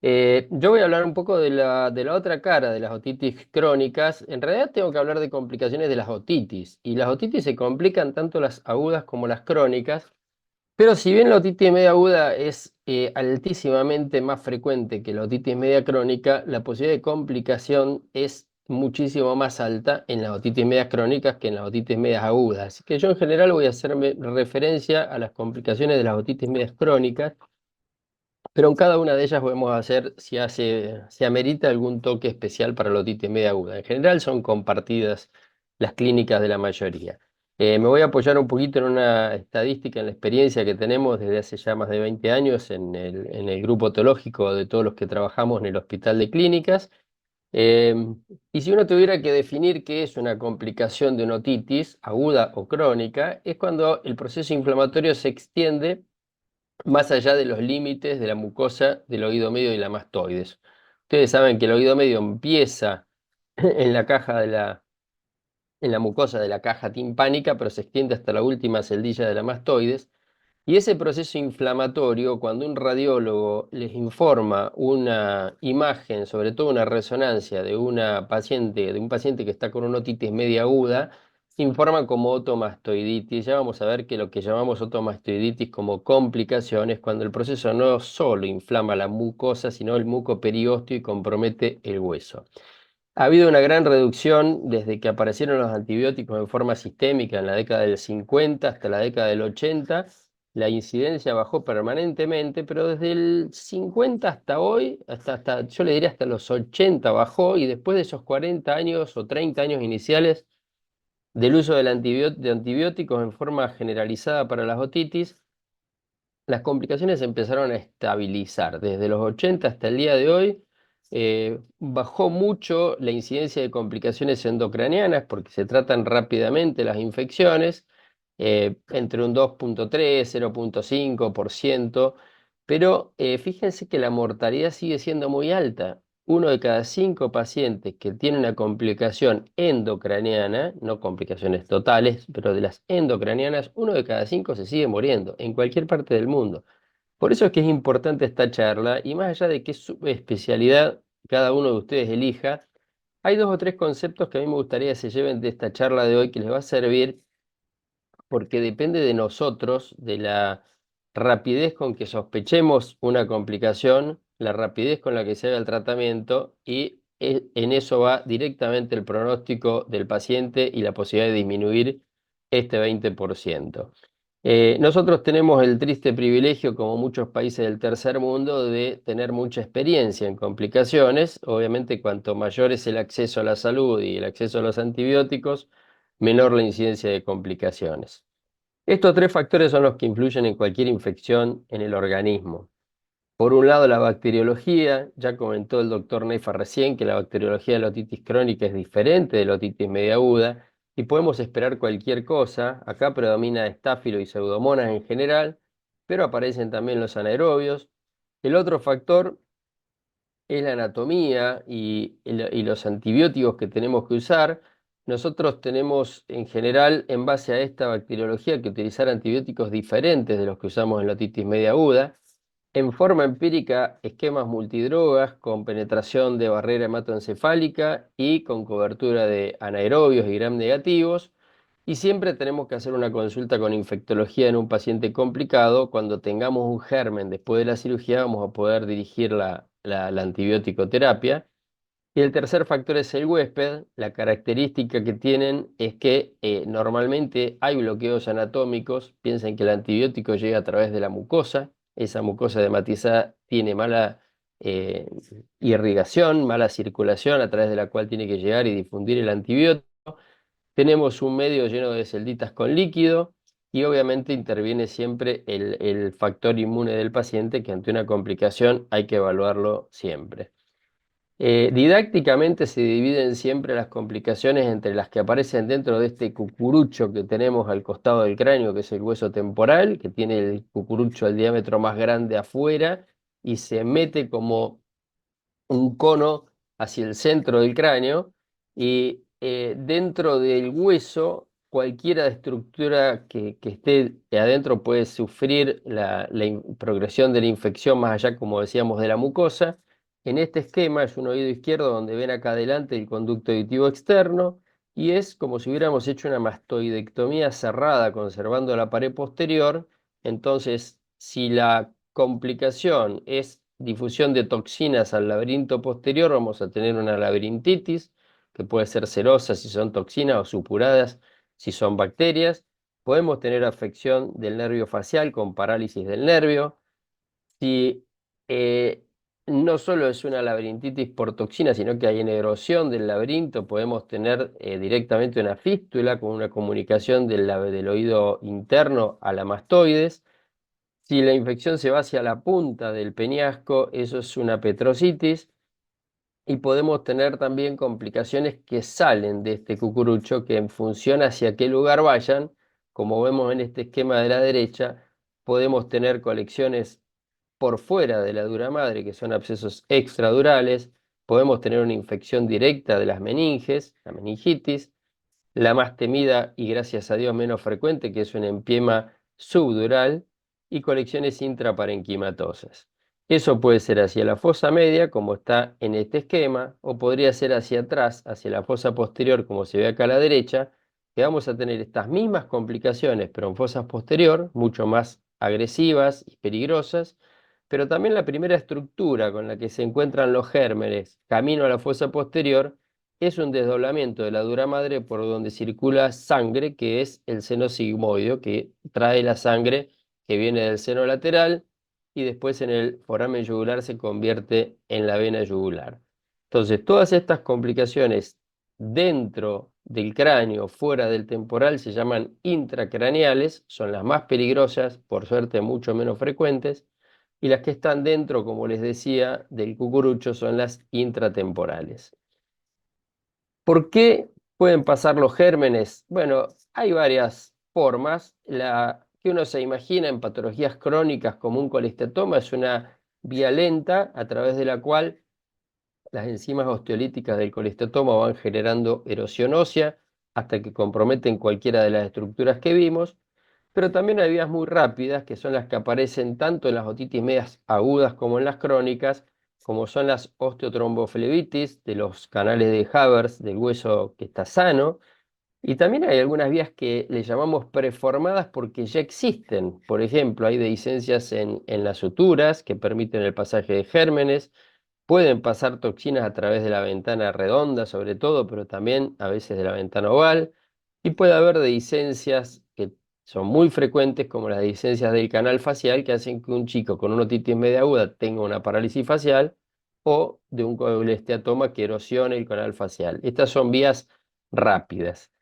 Yo voy a hablar un poco de la otra cara de las otitis crónicas. En realidad tengo que hablar de complicaciones de las otitis. Y las otitis se complican tanto las agudas como las crónicas. Pero si bien la otitis media aguda es altísimamente más frecuente que la otitis media crónica, la posibilidad de complicación es muchísimo más alta en las otitis medias crónicas que en las otitis medias agudas. Así que yo en general voy a hacerme referencia a las complicaciones de las otitis medias crónicas, pero en cada una de ellas podemos hacer si amerita algún toque especial para la otitis media aguda. En general son compartidas las clínicas de la mayoría. Me voy a apoyar un poquito en una estadística, en la experiencia que tenemos desde hace ya más de 20 años en el grupo otológico de todos los que trabajamos en el Hospital de Clínicas. Eh, y si uno tuviera que definir qué es una complicación de una otitis, aguda o crónica, es cuando el proceso inflamatorio se extiende más allá de los límites de la mucosa del oído medio y la mastoides. Ustedes saben que el oído medio empieza en la caja en la mucosa de la caja timpánica, pero se extiende hasta la última celdilla de la mastoides. Y ese proceso inflamatorio, cuando un radiólogo les informa una imagen, sobre todo una resonancia de un paciente que está con una otitis media aguda, informa como otomastoiditis. Ya vamos a ver que lo que llamamos otomastoiditis como complicación es cuando el proceso no solo inflama la mucosa, sino el muco periósteo y compromete el hueso. Ha habido una gran reducción desde que aparecieron los antibióticos en forma sistémica en la década del 50 hasta la década del 80. La incidencia bajó permanentemente, pero desde el 50 hasta hoy, yo le diría hasta los 80 bajó, y después de esos 40 años o 30 años iniciales del uso de antibióticos en forma generalizada para las otitis, las complicaciones empezaron a estabilizar. Desde los 80 hasta el día de hoy, bajó mucho la incidencia de complicaciones endocranianas porque se tratan rápidamente las infecciones, entre un 2,3, 0,5%, pero fíjense que la mortalidad sigue siendo muy alta. Uno de cada 5 pacientes que tiene una complicación endocraniana, no complicaciones totales, pero de las endocranianas, uno de cada 5 se sigue muriendo en cualquier parte del mundo. Por eso es que es importante esta charla, y más allá de qué subespecialidad cada uno de ustedes elija, hay dos o tres conceptos que a mí me gustaría que se lleven de esta charla de hoy que les va a servir, porque depende de nosotros, de la rapidez con que sospechemos una complicación, la rapidez con la que se haga el tratamiento, y en eso va directamente el pronóstico del paciente y la posibilidad de disminuir este 20%. Nosotros tenemos el triste privilegio, como muchos países del tercer mundo, de tener mucha experiencia en complicaciones. Obviamente, cuanto mayor es el acceso a la salud y el acceso a los antibióticos, menor la incidencia de complicaciones. Estos tres factores son los que influyen en cualquier infección en el organismo. Por un lado, la bacteriología. Ya comentó el doctor Neifa recién que la bacteriología de la otitis crónica es diferente de la otitis media aguda y podemos esperar cualquier cosa. Acá predomina estáfilo y pseudomonas en general, pero aparecen también los anaerobios. El otro factor es la anatomía y los antibióticos que tenemos que usar. Nosotros tenemos en general, en base a esta bacteriología, que utilizar antibióticos diferentes de los que usamos en la otitis media aguda. En forma empírica, esquemas multidrogas con penetración de barrera hematoencefálica y con cobertura de anaerobios y gram negativos. Y siempre tenemos que hacer una consulta con infectología en un paciente complicado. Cuando tengamos un germen después de la cirugía, vamos a poder dirigir la antibiótico terapia. Y el tercer factor es el huésped. La característica que tienen es que normalmente hay bloqueos anatómicos. Piensen que el antibiótico llega a través de la mucosa. Esa mucosa dematizada tiene mala eh, irrigación, mala circulación a través de la cual tiene que llegar y difundir el antibiótico. Tenemos un medio lleno de celditas con líquido, y obviamente interviene siempre el factor inmune del paciente, que ante una complicación hay que evaluarlo siempre. Didácticamente se dividen siempre las complicaciones entre las que aparecen dentro de este cucurucho que tenemos al costado del cráneo, que es el hueso temporal, que tiene el cucurucho al diámetro más grande afuera y se mete como un cono hacia el centro del cráneo, y dentro del hueso, cualquier estructura que esté adentro puede sufrir la progresión de la infección más allá, como decíamos, de la mucosa. En este esquema es un oído izquierdo donde ven acá adelante el conducto auditivo externo y es como si hubiéramos hecho una mastoidectomía cerrada conservando la pared posterior. Entonces, si la complicación es difusión de toxinas al laberinto posterior, vamos a tener una laberintitis, que puede ser serosa si son toxinas o supuradas si son bacterias. Podemos tener afección del nervio facial con parálisis del nervio. Si eh, no solo es una laberintitis por toxina, sino que hay una erosión del laberinto, podemos tener directamente una fístula con una comunicación del oído interno a la mastoides. Si la infección se va hacia la punta del peñasco, eso es una petrositis. Y podemos tener también complicaciones que salen de este cucurucho, que en función hacia qué lugar vayan, como vemos en este esquema de la derecha, podemos tener colecciones por fuera de la dura madre, que son abscesos extradurales, podemos tener una infección directa de las meninges, la meningitis, la más temida y gracias a Dios menos frecuente, que es un empiema subdural, y colecciones intraparenquimatosas. Eso puede ser hacia la fosa media, como está en este esquema, o podría ser hacia atrás, hacia la fosa posterior, como se ve acá a la derecha, que vamos a tener estas mismas complicaciones, pero en fosas posterior, mucho más agresivas y peligrosas, pero también la primera estructura con la que se encuentran los gérmenes camino a la fosa posterior es un desdoblamiento de la dura madre por donde circula sangre, que es el seno sigmoideo, que trae la sangre que viene del seno lateral y después en el foramen yugular se convierte en la vena yugular. Entonces, todas estas complicaciones dentro del cráneo, fuera del temporal, se llaman intracraneales, son las más peligrosas, por suerte mucho menos frecuentes, y las que están dentro, como les decía, del cucurucho son las intratemporales. ¿Por qué pueden pasar los gérmenes? Bueno, hay varias formas. La que uno se imagina en patologías crónicas como un colestatoma es una vía lenta a través de la cual las enzimas osteolíticas del colestatoma van generando erosión ósea hasta que comprometen cualquiera de las estructuras que vimos. Pero también hay vías muy rápidas, que son las que aparecen tanto en las otitis medias agudas como en las crónicas, como son las osteotromboflebitis de los canales de Havers del hueso que está sano. Y también hay algunas vías que le llamamos preformadas porque ya existen. Por ejemplo, hay dehiscencias en las suturas que permiten el pasaje de gérmenes. Pueden pasar toxinas a través de la ventana redonda, sobre todo, pero también a veces de la ventana oval. Y puede haber dehiscencias que son muy frecuentes, como las dehiscencias del canal facial, que hacen que un chico con una otitis media aguda tenga una parálisis facial, o de un colesteatoma que erosione el canal facial. Estas son vías rápidas.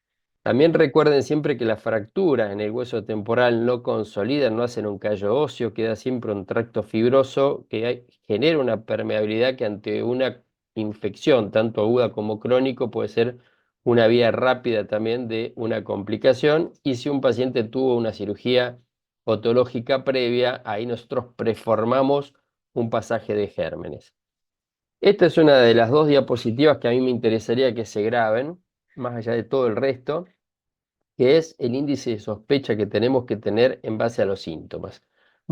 También recuerden siempre que las fracturas en el hueso temporal no consolidan, no hacen un callo óseo, queda siempre un tracto fibroso que genera una permeabilidad que ante una infección, tanto aguda como crónico, puede ser una vía rápida también de una complicación. Y si un paciente tuvo una cirugía otológica previa, ahí nosotros preformamos un pasaje de gérmenes. Esta es una de las dos diapositivas que a mí me interesaría que se graben, más allá de todo el resto, que es el índice de sospecha que tenemos que tener en base a los síntomas.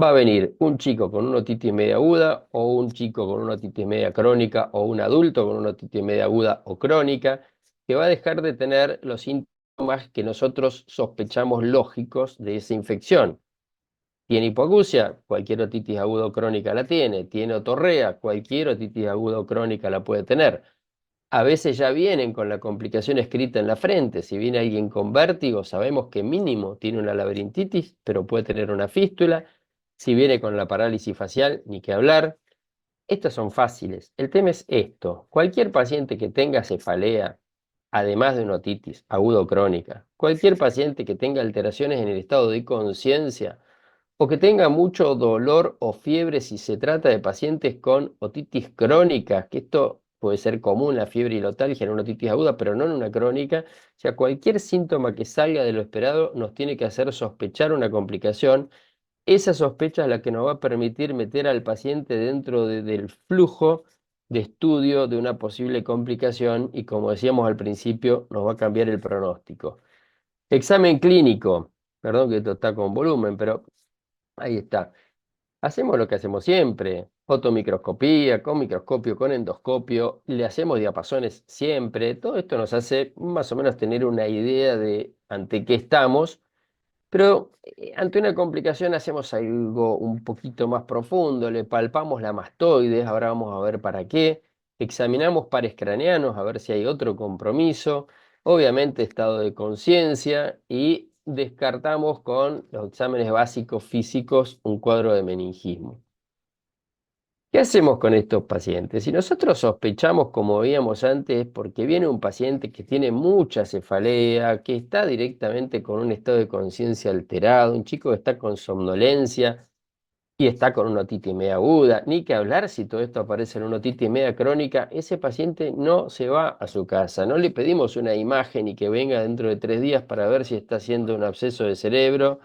Va a venir un chico con una otitis media aguda, o un chico con una otitis media crónica, o un adulto con una otitis media aguda o crónica, que va a dejar de tener los síntomas que nosotros sospechamos lógicos de esa infección. ¿Tiene hipoacusia? Cualquier otitis aguda o crónica la tiene. ¿Tiene otorrea? Cualquier otitis aguda o crónica la puede tener. A veces ya vienen con la complicación escrita en la frente. Si viene alguien con vértigo, sabemos que mínimo tiene una laberintitis, pero puede tener una fístula. Si viene con la parálisis facial, ni que hablar. Estas son fáciles. El tema es esto. Cualquier paciente que tenga cefalea, además de una otitis aguda o crónica, cualquier paciente que tenga alteraciones en el estado de conciencia, o que tenga mucho dolor o fiebre si se trata de pacientes con otitis crónica, que esto puede ser común, la fiebre y la otalgia en una otitis aguda, pero no en una crónica. O sea, cualquier síntoma que salga de lo esperado nos tiene que hacer sospechar una complicación. Esa sospecha es la que nos va a permitir meter al paciente dentro del flujo de estudio de una posible complicación y, como decíamos al principio, nos va a cambiar el pronóstico. Examen clínico. Perdón que esto está con volumen, pero ahí está. Hacemos lo que hacemos siempre. fotomicroscopía, con microscopio, con endoscopio, le hacemos diapasones siempre. Todo esto nos hace más o menos tener una idea de ante qué estamos, pero ante una complicación hacemos algo un poquito más profundo, le palpamos la mastoides, ahora vamos a ver para qué, examinamos pares craneanos a ver si hay otro compromiso, obviamente estado de conciencia y descartamos con los exámenes básicos físicos un cuadro de meningismo. ¿Qué hacemos con estos pacientes? Si nosotros sospechamos, como veíamos antes, porque viene un paciente que tiene mucha cefalea, que está directamente con un estado de conciencia alterado, un chico que está con somnolencia y está con una otitis media aguda, ni que hablar si todo esto aparece en una otitis media crónica, ese paciente no se va a su casa. No le pedimos una imagen y que venga dentro de 3 días para ver si está haciendo un absceso de cerebro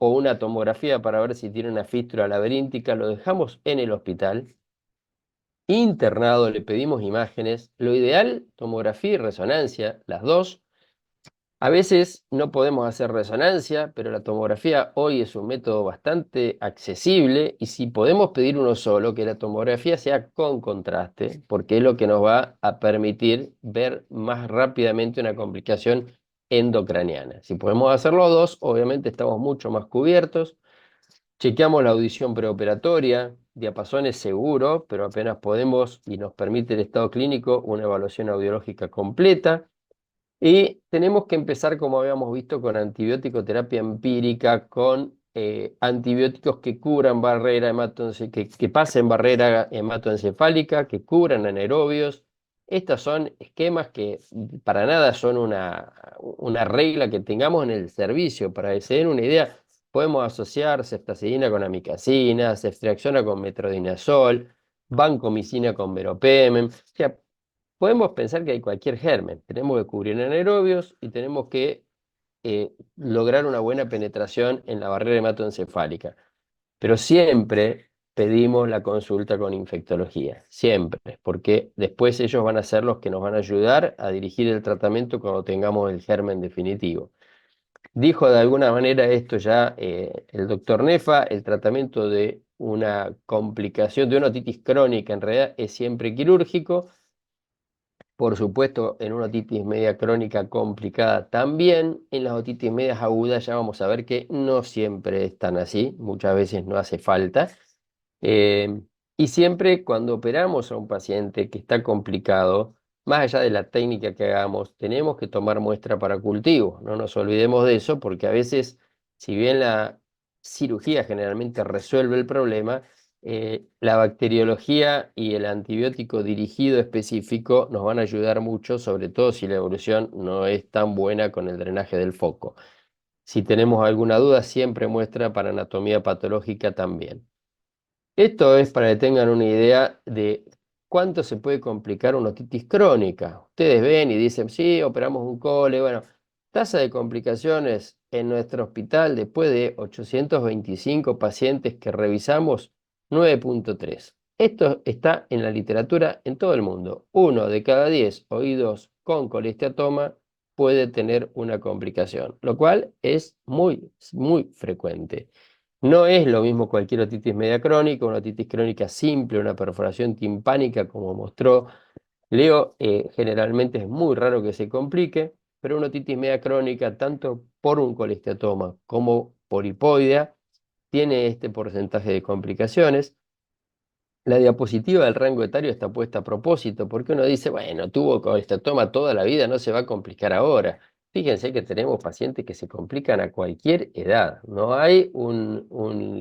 o una tomografía para ver si tiene una fístula laberíntica. Lo dejamos en el hospital internado, le pedimos imágenes, lo ideal, tomografía y resonancia, las dos. A veces no podemos hacer resonancia, pero la tomografía hoy es un método bastante accesible y si podemos pedir uno solo, que la tomografía sea con contraste, porque es lo que nos va a permitir ver más rápidamente una complicación endocraniana. Si podemos hacer los dos, obviamente estamos mucho más cubiertos. Chequeamos la audición preoperatoria, diapasones seguro, pero apenas podemos y nos permite el estado clínico una evaluación audiológica completa. Y tenemos que empezar, como habíamos visto, con antibiótico terapia empírica, con antibióticos que cubran barrera que pasen barrera hematoencefálica, que cubran anaerobios. Estos son esquemas que para nada son una regla que tengamos en el servicio. Para que se den una idea, podemos asociar ceftazidima con amicacina, ceftriaxona con metronidazol, vancomicina con meropenem. O sea, podemos pensar que hay cualquier germen. Tenemos que cubrir anaerobios y tenemos que lograr una buena penetración en la barrera hematoencefálica. Pero siempre pedimos la consulta con infectología, siempre, porque después ellos van a ser los que nos van a ayudar a dirigir el tratamiento cuando tengamos el germen definitivo. Dijo de alguna manera esto ya el doctor Nefa, el tratamiento de una complicación, de una otitis crónica en realidad es siempre quirúrgico. Por supuesto, en una otitis media crónica complicada también. En las otitis medias agudas ya vamos a ver que no siempre están así, muchas veces no hace falta. Eh, y siempre cuando operamos a un paciente que está complicado, más allá de la técnica que hagamos, tenemos que tomar muestra para cultivo. No nos olvidemos de eso porque a veces, si bien la cirugía generalmente resuelve el problema, la bacteriología y el antibiótico dirigido específico nos van a ayudar mucho, sobre todo si la evolución no es tan buena con el drenaje del foco. Si tenemos alguna duda, siempre muestra para anatomía patológica también. Esto es para que tengan una idea de cuánto se puede complicar una otitis crónica. Ustedes ven y dicen, sí, operamos un cole. Bueno, tasa de complicaciones en nuestro hospital después de 825 pacientes que revisamos, 9,3. Esto está en la literatura en todo el mundo. 1 de cada 10 oídos con colesteatoma puede tener una complicación, lo cual es muy, muy frecuente. No es lo mismo cualquier otitis media crónica, una otitis crónica simple, una perforación timpánica, como mostró Leo, generalmente es muy raro que se complique, pero una otitis media crónica, tanto por un colesteatoma como por hipoidea, tiene este porcentaje de complicaciones. La diapositiva del rango etario está puesta a propósito, porque uno dice, bueno, tuvo colestatoma toda la vida, no se va a complicar ahora. Fíjense que tenemos pacientes que se complican a cualquier edad. No hay un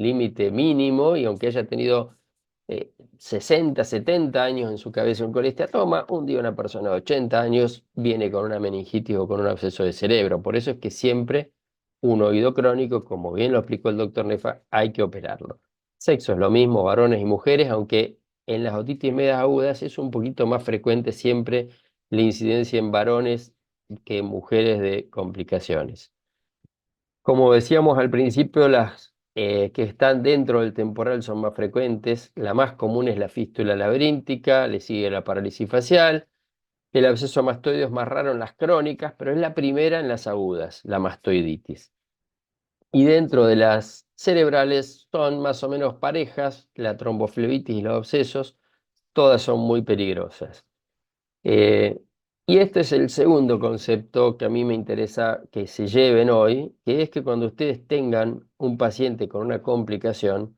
límite mínimo y aunque haya tenido 60, 70 años en su cabeza un colesteatoma, un día una persona de 80 años viene con una meningitis o con un absceso de cerebro. Por eso es que siempre un oído crónico, como bien lo explicó el doctor Nefa, hay que operarlo. Sexo es lo mismo, varones y mujeres, aunque en las otitis medias agudas es un poquito más frecuente siempre la incidencia en varones que en mujeres de complicaciones. Como decíamos al principio, las que están dentro del temporal son más frecuentes. La más común es la fístula laberíntica, le sigue la parálisis facial. El absceso mastoideo es más raro en las crónicas, pero es la primera en las agudas, la mastoiditis. Y dentro de las cerebrales son más o menos parejas, la tromboflebitis y los abscesos, todas son muy peligrosas. Eh, y este es el segundo concepto que a mí me interesa que se lleven hoy, que es que cuando ustedes tengan un paciente con una complicación,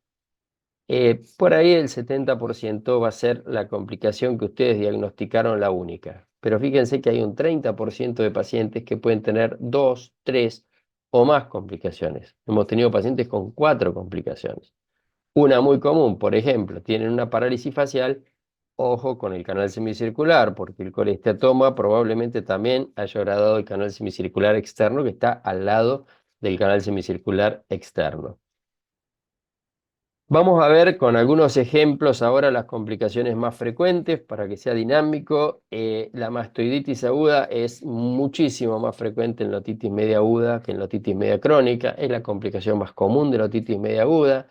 por ahí el 70% va a ser la complicación que ustedes diagnosticaron la única. Pero fíjense que hay un 30% de pacientes que pueden tener dos, tres o más complicaciones. Hemos tenido pacientes con cuatro complicaciones. Una muy común, por ejemplo, tienen una parálisis facial, ojo con el canal semicircular, porque el colesteatoma probablemente también haya agradado el canal semicircular externo que está al lado del canal semicircular externo. Vamos a ver con algunos ejemplos ahora las complicaciones más frecuentes para que sea dinámico. La mastoiditis aguda es muchísimo más frecuente en la otitis media aguda que en la otitis media crónica. Es la complicación más común de la otitis media aguda.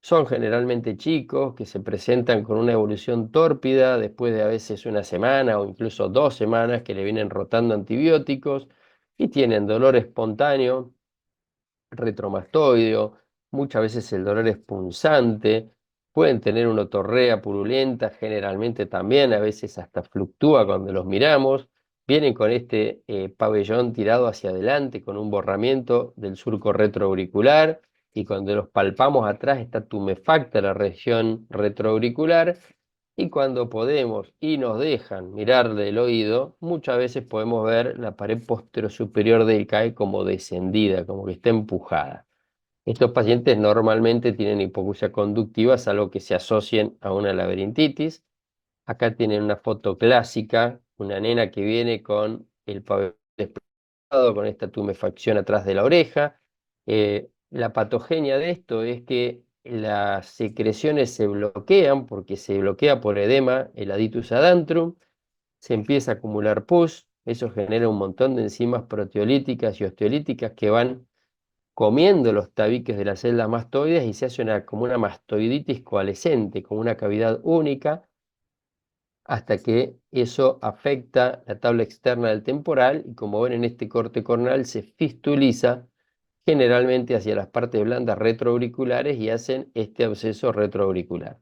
Son generalmente chicos que se presentan con una evolución tórpida después de a veces una semana o incluso 2 semanas que le vienen rotando antibióticos y tienen dolor espontáneo retromastoideo, muchas veces el dolor es punzante, pueden tener una otorrea purulenta, generalmente también, a veces hasta fluctúa cuando los miramos, vienen con este pabellón tirado hacia adelante, con un borramiento del surco retroauricular, y cuando los palpamos atrás está tumefacta la región retroauricular, y cuando podemos y nos dejan mirar del oído, muchas veces podemos ver la pared posterior del CAE como descendida, como que está empujada. Estos pacientes normalmente tienen hipoacusia conductiva, salvo que se asocien a una laberintitis. Acá tienen una foto clásica, una nena que viene con el pabellón desplazado, con esta tumefacción atrás de la oreja. La patogenia de esto es que las secreciones se bloquean porque se bloquea por edema el aditus adantrum, se empieza a acumular pus, eso genera un montón de enzimas proteolíticas y osteolíticas que van comiendo los tabiques de las células mastoides y se hace como una mastoiditis coalescente, con una cavidad única, hasta que eso afecta la tabla externa del temporal y, como ven en este corte corneal, se fistuliza generalmente hacia las partes blandas retroauriculares y hacen este absceso retroauricular.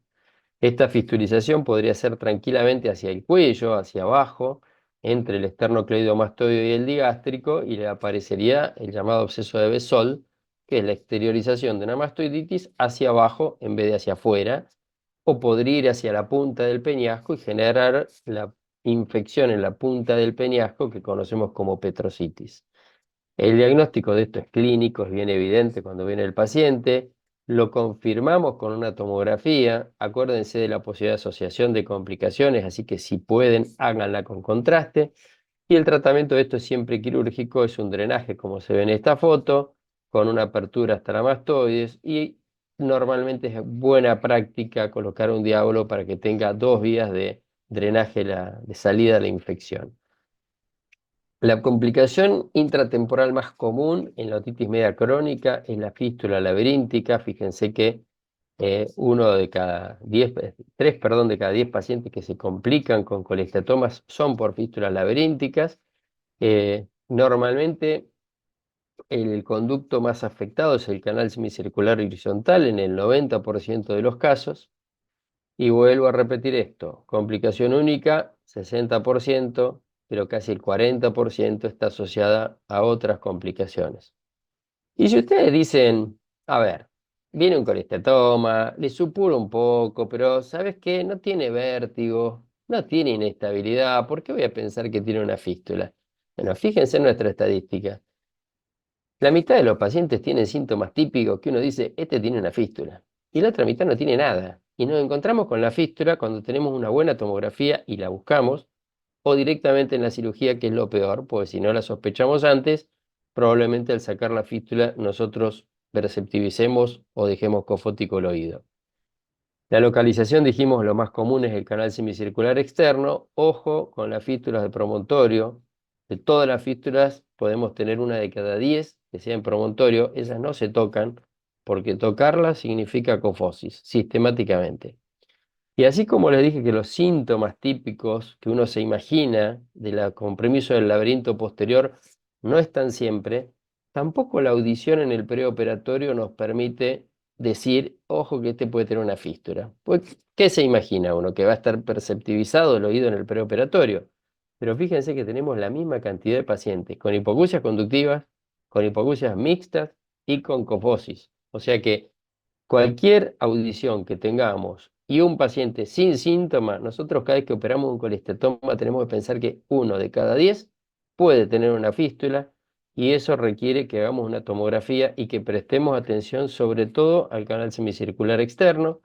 Esta fistulización podría ser tranquilamente hacia el cuello, hacia abajo, entre el esternocleidomastoideo y el digástrico, y le aparecería el llamado absceso de Bessol, que es la exteriorización de una mastoiditis hacia abajo en vez de hacia afuera, o podría ir hacia la punta del peñasco y generar la infección en la punta del peñasco que conocemos como petrocitis. El diagnóstico de esto es clínico, es bien evidente cuando viene el paciente, lo confirmamos con una tomografía, acuérdense de la posibilidad de asociación de complicaciones, así que si pueden, háganla con contraste, y el tratamiento de esto es siempre quirúrgico, es un drenaje como se ve en esta foto, con una apertura hasta la mastoides, y normalmente es buena práctica colocar un diablo para que tenga 2 vías de drenaje de salida de la infección. La complicación intratemporal más común en la otitis media crónica es la fístula laberíntica. Fíjense que uno de cada 10, 3, perdón, de cada 10 pacientes que se complican con colesteatomas son por fístulas laberínticas. Normalmente el conducto más afectado es el canal semicircular horizontal en el 90% de los casos. Y vuelvo a repetir esto, complicación única, 60%, pero casi el 40% está asociada a otras complicaciones. Y si ustedes dicen, a ver, viene un colestatoma, le supuro un poco, pero ¿sabes qué? No tiene vértigo, no tiene inestabilidad, ¿por qué voy a pensar que tiene una fístula? Bueno, fíjense en nuestra estadística. La mitad de los pacientes tienen síntomas típicos que uno dice, este tiene una fístula, y la otra mitad no tiene nada. Y nos encontramos con la fístula cuando tenemos una buena tomografía y la buscamos, o directamente en la cirugía, que es lo peor, porque si no la sospechamos antes, probablemente al sacar la fístula nosotros perceptivicemos o dejemos cofótico el oído. La localización, dijimos, lo más común es el canal semicircular externo. Ojo con las fístulas de promontorio. De todas las fístulas podemos tener una de cada 10 que sea en promontorio. Esas no se tocan porque tocarlas significa cofosis, sistemáticamente. Y así como les dije que los síntomas típicos que uno se imagina del compromiso del laberinto posterior no están siempre, tampoco la audición en el preoperatorio nos permite decir, ojo que este puede tener una fístula. Pues, ¿qué se imagina uno? Que va a estar perceptivizado el oído en el preoperatorio. Pero fíjense que tenemos la misma cantidad de pacientes con hipoacusias conductivas, con hipoacusias mixtas y con cofosis. O sea que cualquier audición que tengamos y un paciente sin síntomas, nosotros cada vez que operamos un colesteatoma tenemos que pensar que 1 de cada 10 puede tener una fístula y eso requiere que hagamos una tomografía y que prestemos atención sobre todo al canal semicircular externo.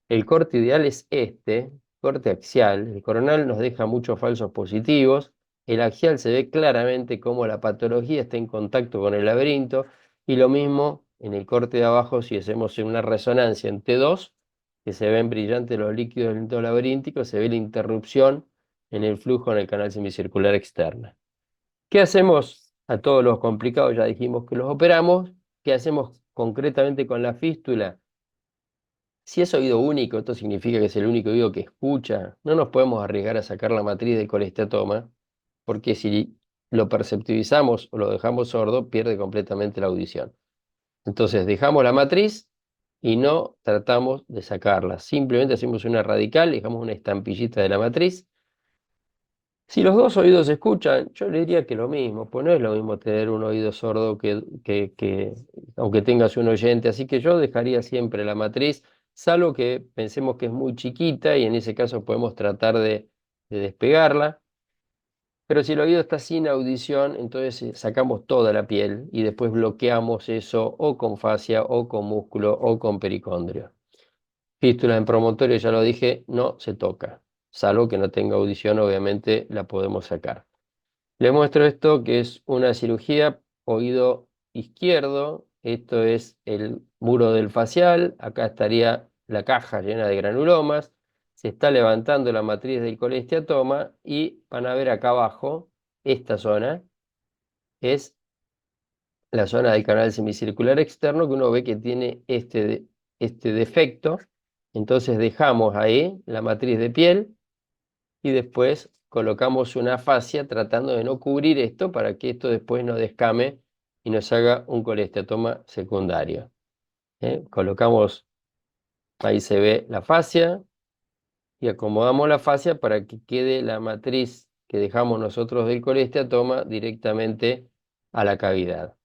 El corte ideal es este, corte axial. El coronal nos deja muchos falsos positivos. El axial se ve claramente cómo la patología está en contacto con el laberinto. Y lo mismo en el corte de abajo si hacemos una resonancia en T2, que se ven brillantes los líquidos del endolaberíntico, se ve la interrupción en el flujo en el canal semicircular externo. ¿Qué hacemos a todos los complicados? Ya dijimos que los operamos. ¿Qué hacemos concretamente con la fístula? Si es oído único, esto significa que es el único oído que escucha, no nos podemos arriesgar a sacar la matriz del colesteatoma, porque si lo perceptivizamos o lo dejamos sordo, pierde completamente la audición. Entonces dejamos la matriz y no tratamos de sacarla. Simplemente hacemos una radical, dejamos una estampillita de la matriz. Si los dos oídos escuchan, yo le diría que lo mismo, pues no es lo mismo tener un oído sordo que aunque tengas un oyente, así que yo dejaría siempre la matriz, salvo que pensemos que es muy chiquita y en ese caso podemos tratar de despegarla, pero si el oído está sin audición, entonces sacamos toda la piel y después bloqueamos eso o con fascia o con músculo o con pericondrio. Fístula en promontorio, ya lo dije, no se toca, salvo que no tenga audición, obviamente la podemos sacar. Le muestro esto que es una cirugía oído izquierdo. Esto es el muro del facial. Acá estaría la caja llena de granulomas. Se está levantando la matriz del colesteatoma y van a ver acá abajo, esta zona es la zona del canal semicircular externo que uno ve que tiene este defecto. Entonces dejamos ahí la matriz de piel y después colocamos una fascia tratando de no cubrir esto para que esto después no descame y nos haga un colesteatoma secundario. Colocamos, ahí se ve la fascia y acomodamos la fascia para que quede la matriz que dejamos nosotros del colesteatoma directamente a la cavidad.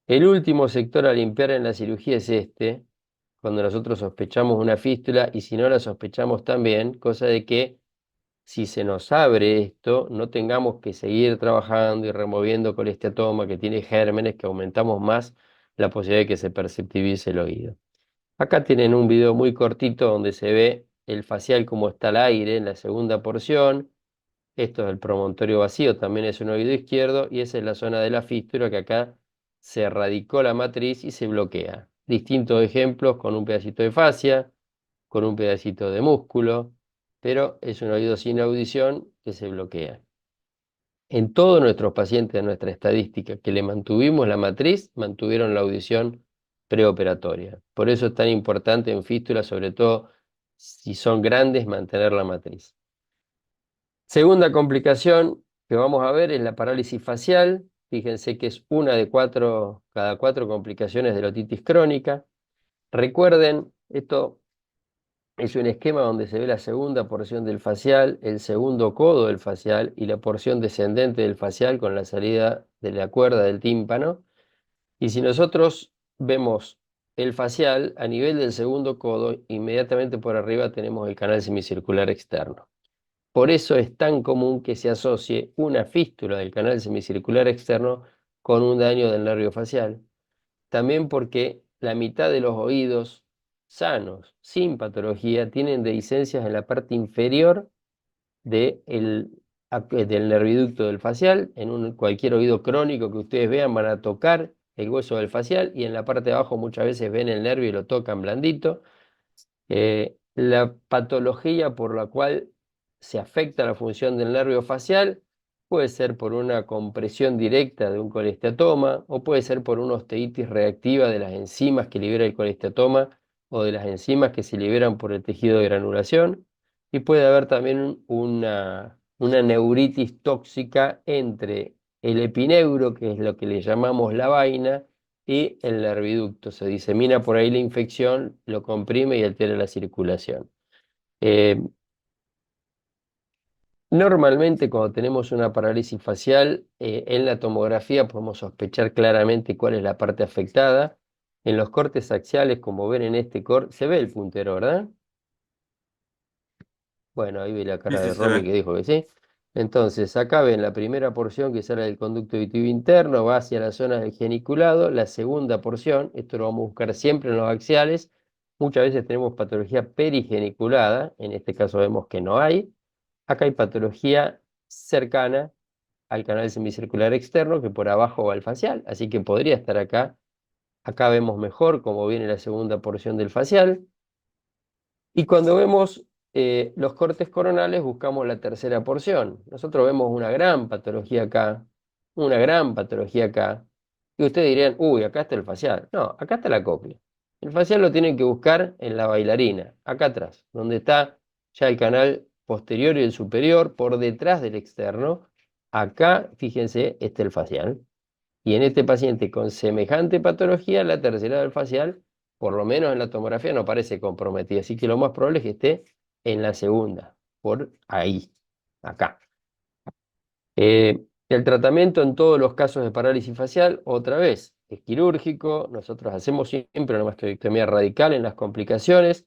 El último sector a limpiar en la cirugía es este, cuando nosotros sospechamos una fístula y si no la sospechamos también, cosa de que si se nos abre esto, no tengamos que seguir trabajando y removiendo colesteatoma que tiene gérmenes, que aumentamos más la posibilidad de que se perceptivice el oído. Acá tienen un video muy cortito donde se ve el facial como está al aire en la segunda porción. Esto es el promontorio vacío, también es un oído izquierdo y esa es la zona de la fístula que acá se radicó la matriz y se bloquea. Distintos ejemplos con un pedacito de fascia, con un pedacito de músculo, pero es un oído sin audición que se bloquea. En todos nuestros pacientes de nuestra estadística que le mantuvimos la matriz, mantuvieron la audición preoperatoria. Por eso es tan importante en fístula, sobre todo si son grandes, mantener la matriz. Segunda complicación que vamos a ver es la parálisis facial. Fíjense que es una de cada cuatro complicaciones de la otitis crónica. Recuerden, esto es un esquema donde se ve la segunda porción del facial, el segundo codo del facial y la porción descendente del facial con la salida de la cuerda del tímpano. Y si nosotros vemos el facial a nivel del segundo codo, inmediatamente por arriba tenemos el canal semicircular externo. Por eso es tan común que se asocie una fístula del canal semicircular externo con un daño del nervio facial. También porque la mitad de los oídos sanos, sin patología, tienen dehiscencias en la parte inferior del nerviducto del facial. Cualquier oído crónico que ustedes vean van a tocar el hueso del facial y en la parte de abajo muchas veces ven el nervio y lo tocan blandito. La patología por la cual se afecta la función del nervio facial puede ser por una compresión directa de un colesteatoma o puede ser por una osteitis reactiva de las enzimas que libera el colesteatoma o de las enzimas que se liberan por el tejido de granulación y puede haber también una neuritis tóxica entre el epineuro, que es lo que le llamamos la vaina, y el nerviducto. Se disemina por ahí la infección, lo comprime y altera la circulación. Eh, Normalmente cuando tenemos una parálisis facial, en la tomografía podemos sospechar claramente cuál es la parte afectada. En los cortes axiales, como ven en este corte, se ve el puntero, ¿verdad? Bueno, ahí ve la Sí, cara sí, de se Romy ve. que dijo que sí. Entonces, acá ven la primera porción que sale del conducto auditivo interno, va hacia la zona del geniculado. La segunda porción, esto lo vamos a buscar siempre en los axiales. Muchas veces tenemos patología perigeniculada, en este caso vemos que no hay. Acá hay patología cercana al canal semicircular externo, que por abajo va el facial, así que podría estar acá. Acá vemos mejor cómo viene la segunda porción del facial. Y cuando vemos los cortes coronales, buscamos la tercera porción. Nosotros vemos una gran patología acá, una gran patología acá. Y ustedes dirían, uy, acá está el facial. No, acá está la cóclea. El facial lo tienen que buscar en la bailarina, acá atrás, donde está ya el canal posterior y el superior, por detrás del externo. Acá, fíjense, está el facial. Y en este paciente con semejante patología, la tercera del facial, por lo menos en la tomografía, no parece comprometida. Así que lo más probable es que esté en la segunda, por ahí, acá. El tratamiento en todos los casos de parálisis facial, otra vez, es quirúrgico. Nosotros hacemos siempre una mastectomía radical en las complicaciones.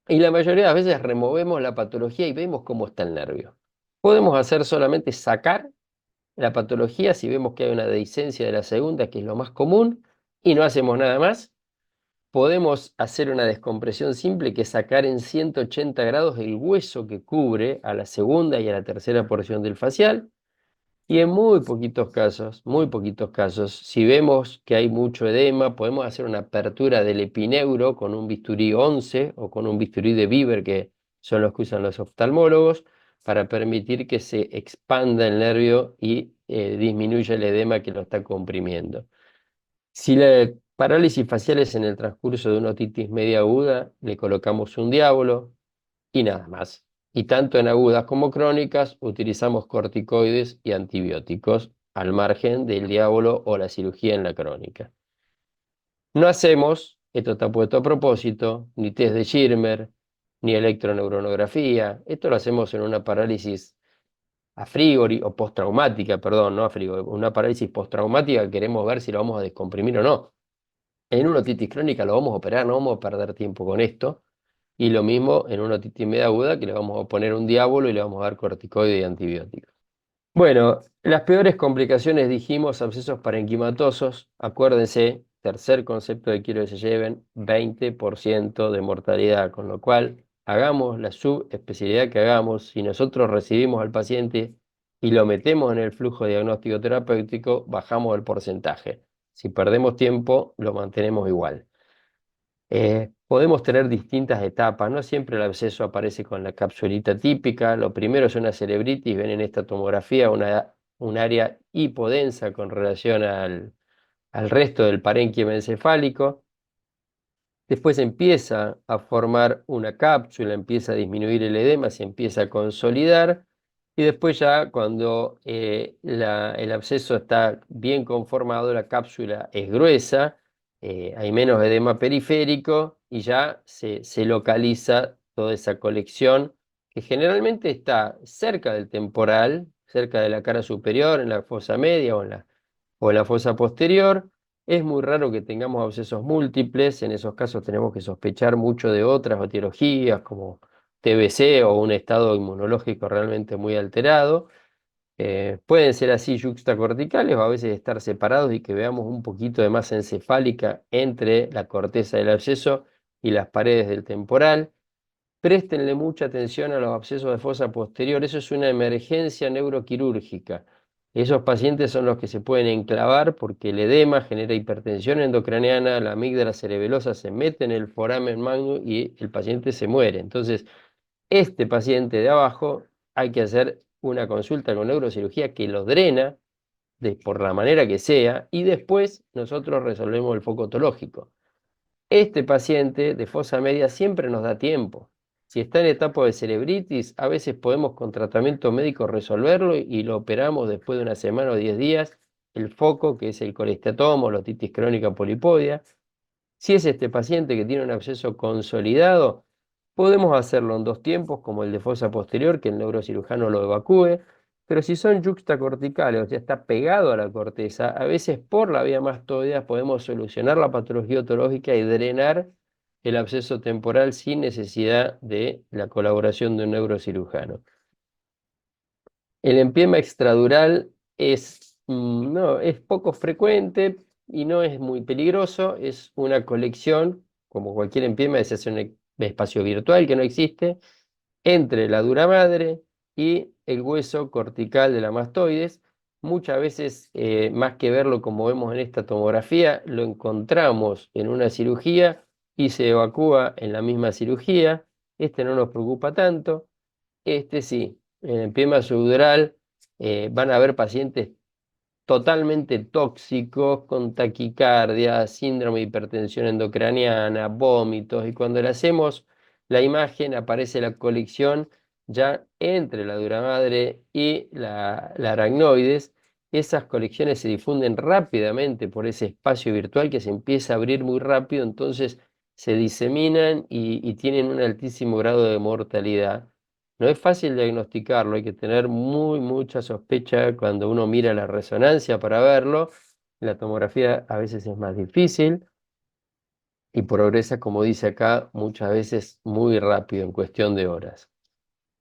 Y la mayoría de las veces removemos la patología y vemos cómo está el nervio. Podemos hacer solamente sacar la patología si vemos que hay una dehiscencia de la segunda, que es lo más común, y no hacemos nada más. Podemos hacer una descompresión simple, que es sacar en 180 grados el hueso que cubre a la segunda y a la tercera porción del facial. Y en muy poquitos casos, si vemos que hay mucho edema, podemos hacer una apertura del epineuro con un bisturí 11 o con un bisturí de Bieber, que son los que usan los oftalmólogos, para permitir que se expanda el nervio y disminuya el edema que lo está comprimiendo. Si la parálisis facial es en el transcurso de una otitis media aguda, le colocamos un diablo y nada más. Y tanto en agudas como crónicas utilizamos corticoides y antibióticos, al margen del diablo o la cirugía en la crónica. No hacemos, esto está puesto a propósito, ni test de Schirmer, ni electroneuronografía. Esto lo hacemos en una parálisis a priori o postraumática, perdón, no a priori, una parálisis postraumática. Queremos ver si lo vamos a descomprimir o no. En una otitis crónica lo vamos a operar, no vamos a perder tiempo con esto. Y lo mismo en una otitis media aguda, que le vamos a poner un diablo y le vamos a dar corticoide y antibióticos. Bueno, las peores complicaciones dijimos abscesos parenquimatosos. Acuérdense, tercer concepto que quiero que se lleven, 20% de mortalidad, con lo cual hagamos la subespecialidad que hagamos. Si nosotros recibimos al paciente y lo metemos en el flujo diagnóstico terapéutico, bajamos el porcentaje. Si perdemos tiempo, lo mantenemos igual. Podemos tener distintas etapas, no siempre el absceso aparece con la capsulita típica. Lo primero es una cerebritis, ven en esta tomografía un área hipodensa con relación al resto del parénquima encefálico. Después empieza a formar una cápsula, empieza a disminuir el edema, se empieza a consolidar. Y después ya cuando el absceso está bien conformado, la cápsula es gruesa, hay menos edema periférico y ya se localiza toda esa colección, que generalmente está cerca del temporal, cerca de la cara superior, en la fosa media o en la fosa posterior. Es muy raro que tengamos abscesos múltiples. En esos casos tenemos que sospechar mucho de otras etiologías como TBC o un estado inmunológico realmente muy alterado. Pueden ser así yuxtacorticales o a veces estar separados y que veamos un poquito de masa encefálica entre la corteza del absceso y las paredes del temporal. Préstenle mucha atención a los abscesos de fosa posterior. Eso es una emergencia neuroquirúrgica. Esos pacientes son los que se pueden enclavar porque el edema genera hipertensión endocraniana, la amígdala cerebelosa se mete en el foramen magnum y el paciente se muere. Entonces, este paciente de abajo hay que hacer una consulta con neurocirugía que lo drena por la manera que sea, y después nosotros resolvemos el foco otológico. Este paciente de fosa media siempre nos da tiempo. Si está en etapa de cerebritis, a veces podemos con tratamiento médico resolverlo y lo operamos después de una semana o 10 días, el foco, que es el colesteatoma o la otitis crónica polipoidea. Si es este paciente que tiene un absceso consolidado, podemos hacerlo en dos tiempos, como el de fosa posterior, que el neurocirujano lo evacúe, pero si son yuxtacorticales, o sea, está pegado a la corteza, a veces por la vía mastoidea podemos solucionar la patología otológica y drenar el absceso temporal sin necesidad de la colaboración de un neurocirujano. El empiema extradural no, es poco frecuente y no es muy peligroso. Es una colección, como cualquier empiema, se hace un espacio virtual que no existe, entre la dura madre y el hueso cortical de la mastoides. Muchas veces, más que verlo como vemos en esta tomografía, lo encontramos en una cirugía y se evacúa en la misma cirugía. Este no nos preocupa tanto. Este sí, en el empiema subdural van a haber pacientes totalmente tóxicos, con taquicardia, síndrome de hipertensión endocraniana, vómitos, y cuando le hacemos la imagen aparece la colección ya entre la dura madre y la aracnoides. Esas colecciones se difunden rápidamente por ese espacio virtual que se empieza a abrir muy rápido, entonces se diseminan y tienen un altísimo grado de mortalidad. No es fácil diagnosticarlo, hay que tener mucha sospecha cuando uno mira la resonancia para verlo. La tomografía a veces es más difícil y progresa, como dice acá, muchas veces muy rápido, en cuestión de horas.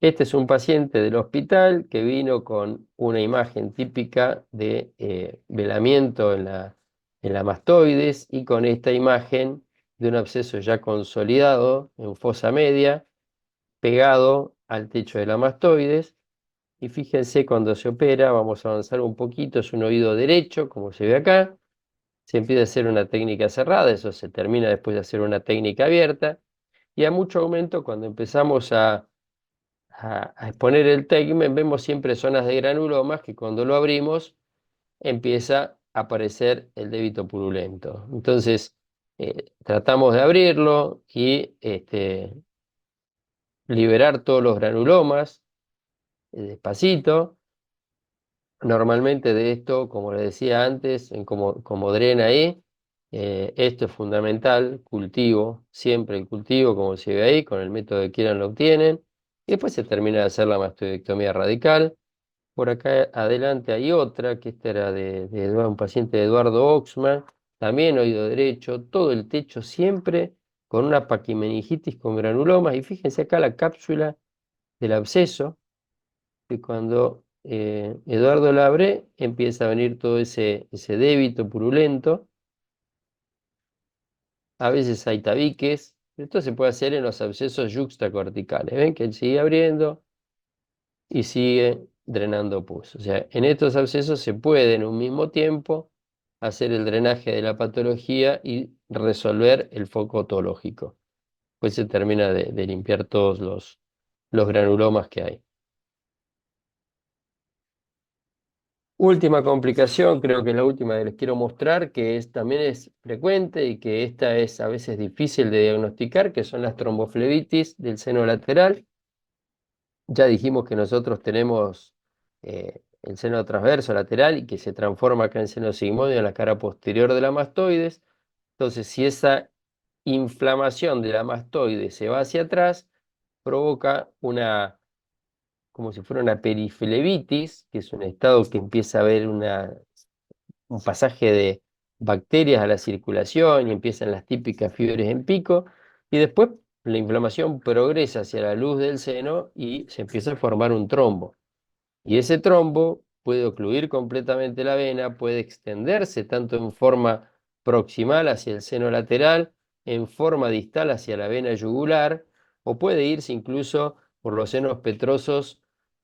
Este es un paciente del hospital que vino con una imagen típica de velamiento en la mastoides y con esta imagen de un absceso ya consolidado en fosa media, pegado al techo de la mastoides. Y fíjense, cuando se opera, vamos a avanzar un poquito, es un oído derecho, como se ve acá. Se empieza a hacer una técnica cerrada, eso se termina después de hacer una técnica abierta. Y a mucho aumento, cuando empezamos a exponer el tegmen, vemos siempre zonas de granulomas que cuando lo abrimos empieza a aparecer el débito purulento. Entonces, tratamos de abrirlo y liberar todos los granulomas despacito. Normalmente de esto, como les decía antes, como drena ahí, esto es fundamental, cultivo, siempre el cultivo, como se ve ahí, con el método que quieran lo obtienen, y después se termina de hacer la mastoidectomía radical. Por acá adelante hay otra, que esta era de un paciente de Eduardo Oxman, también oído derecho, todo el techo siempre con una paquimeningitis con granulomas, y fíjense acá la cápsula del absceso, que cuando Eduardo la abre, empieza a venir todo ese débito purulento. A veces hay tabiques. Esto se puede hacer en los abscesos yuxtacorticales. Ven que él sigue abriendo y sigue drenando pus. O sea, en estos abscesos se puede en un mismo tiempo hacer el drenaje de la patología y resolver el foco otológico. Pues se termina de limpiar todos los granulomas que hay. Última complicación, creo que es la última que les quiero mostrar, que también es frecuente y que esta es a veces difícil de diagnosticar, que son las tromboflebitis del seno lateral. Ya dijimos que nosotros tenemos el seno transverso lateral y que se transforma acá en seno sigmoide en la cara posterior de la mastoides. Entonces, si esa inflamación de la mastoide se va hacia atrás, provoca como si fuera una periflebitis, que es un estado que empieza a haber un pasaje de bacterias a la circulación y empiezan las típicas fiebres en pico, y después la inflamación progresa hacia la luz del seno y se empieza a formar un trombo. Y ese trombo puede ocluir completamente la vena, puede extenderse tanto en forma proximal hacia el seno lateral, en forma distal hacia la vena yugular, o puede irse incluso por los senos petrosos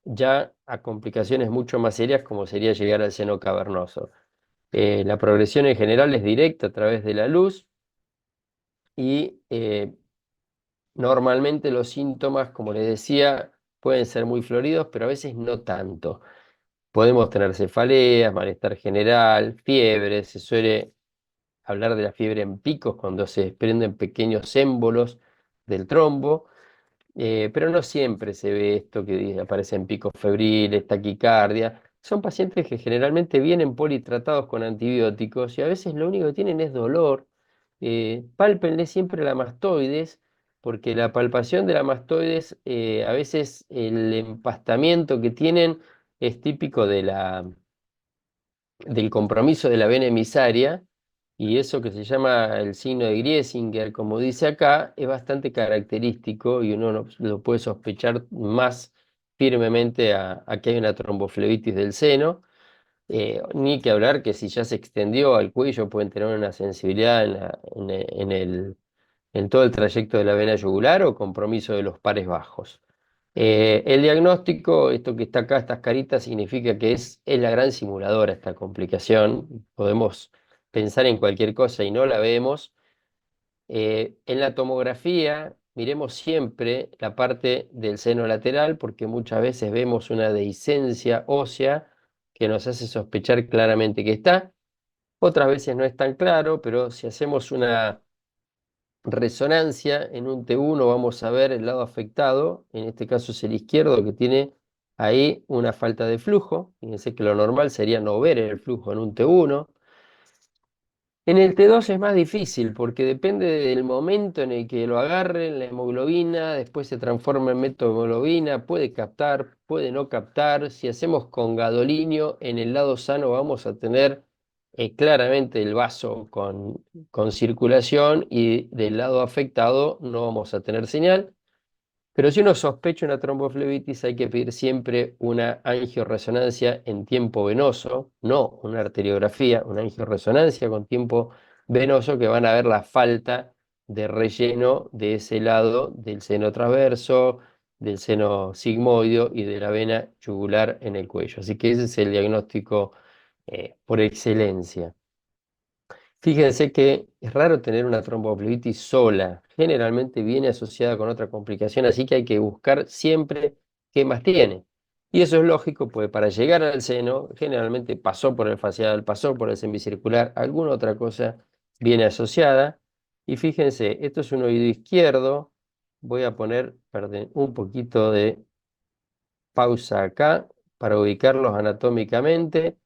ya a complicaciones mucho más serias, como sería llegar al seno cavernoso. La progresión en general es directa a través de la luz y normalmente los síntomas, como les decía, pueden ser muy floridos, pero a veces no tanto. Podemos tener cefaleas, malestar general, fiebre. Se suele hablar de la fiebre en picos cuando se desprenden pequeños émbolos del trombo. pero no siempre se ve esto que aparecen picos febriles, taquicardia. Son pacientes que generalmente vienen politratados con antibióticos y a veces lo único que tienen es dolor. Pálpenle siempre la mastoides, porque la palpación de la mastoides, a veces el empastamiento que tienen es típico del compromiso de la vena emisaria, y eso que se llama el signo de Griesinger, como dice acá, es bastante característico y uno lo puede sospechar más firmemente a que hay una tromboflebitis del seno. Ni que hablar que si ya se extendió al cuello pueden tener una sensibilidad en todo el trayecto de la vena yugular o compromiso de los pares bajos. El diagnóstico, esto que está acá, estas caritas, significa que es la gran simuladora esta complicación. Podemos pensar en cualquier cosa y no la vemos. En la tomografía, miremos siempre la parte del seno lateral porque muchas veces vemos una dehiscencia ósea que nos hace sospechar claramente que está. Otras veces no es tan claro, pero si hacemos una resonancia en un T1 vamos a ver el lado afectado, en este caso es el izquierdo que tiene ahí una falta de flujo. Fíjense que lo normal sería no ver el flujo en un T1. En el T2 es más difícil porque depende del momento en el que lo agarren, la hemoglobina, después se transforma en metahemoglobina, puede captar, puede no captar. Si hacemos con gadolinio, en el lado sano vamos a tener claramente el vaso con circulación y del lado afectado no vamos a tener señal. Pero si uno sospecha una tromboflebitis, hay que pedir siempre una angioresonancia en tiempo venoso, no una arteriografía, una angioresonancia con tiempo venoso, que van a ver la falta de relleno de ese lado del seno transverso, del seno sigmoideo y de la vena yugular en el cuello. Así que ese es el diagnóstico por excelencia. Fíjense que es raro tener una tromboflebitis sola. Generalmente viene asociada con otra complicación, así que hay que buscar siempre qué más tiene. Y eso es lógico, pues para llegar al seno, generalmente pasó por el facial, pasó por el semicircular, alguna otra cosa viene asociada. Y fíjense, esto es un oído izquierdo. Voy a poner, perdón, un poquito de pausa acá para ubicarlos anatómicamente.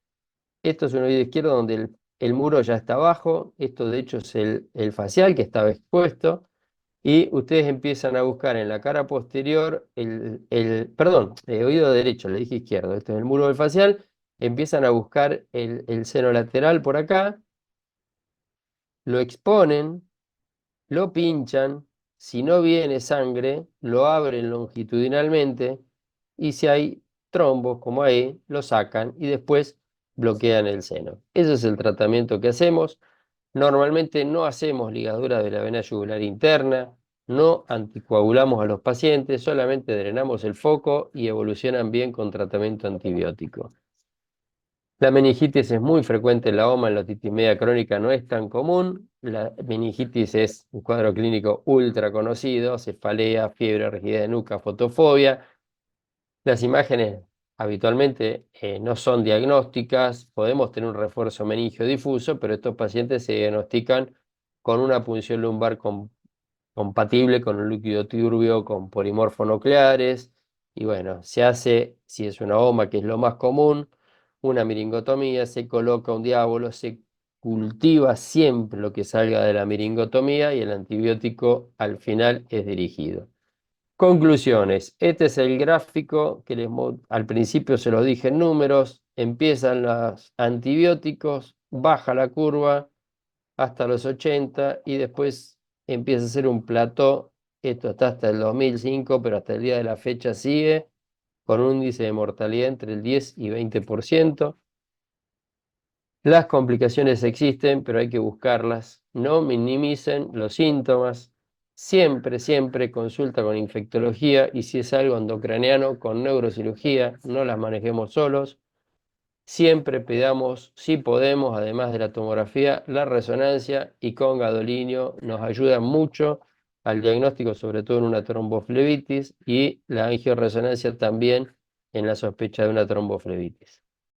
Esto es un oído izquierdo donde el muro ya está abajo. Esto de hecho es el facial que estaba expuesto. Y ustedes empiezan a buscar en la cara posterior, perdón, el oído derecho, le dije izquierdo. Este es el muro del facial. Empiezan a buscar el seno lateral por acá. Lo exponen, lo pinchan. Si no viene sangre, lo abren longitudinalmente. Y si hay trombos como ahí, lo sacan y después bloquean el seno. Ese es el tratamiento que hacemos. Normalmente no hacemos ligadura de la vena yugular interna, no anticoagulamos a los pacientes, solamente drenamos el foco y evolucionan bien con tratamiento antibiótico. La meningitis es muy frecuente en la OMA, en la otitis media crónica no es tan común. La meningitis es un cuadro clínico ultra conocido, cefalea, fiebre, rigidez de nuca, fotofobia. Las imágenes habitualmente no son diagnósticas, podemos tener un refuerzo meningio difuso, pero estos pacientes se diagnostican con una punción lumbar compatible con un líquido turbio, con polimorfonucleares, y bueno, se hace, si es una OMA, que es lo más común, una miringotomía, se coloca un diábolo, se cultiva siempre lo que salga de la miringotomía y el antibiótico al final es dirigido. Conclusiones. Este es el gráfico que al principio se los dije en números. Empiezan los antibióticos, baja la curva hasta los 80 y después empieza a ser un plató. Esto está hasta el 2005, pero hasta el día de la fecha sigue con un índice de mortalidad entre el 10 y 20%. Las complicaciones existen, pero hay que buscarlas. No minimicen los síntomas. Siempre, siempre consulta con infectología y si es algo endocraniano, con neurocirugía, no las manejemos solos. Siempre pedamos, si podemos, además de la tomografía, la resonancia y con gadolinio nos ayuda mucho al diagnóstico, sobre todo en una tromboflebitis y la angioresonancia también en la sospecha de una tromboflebitis.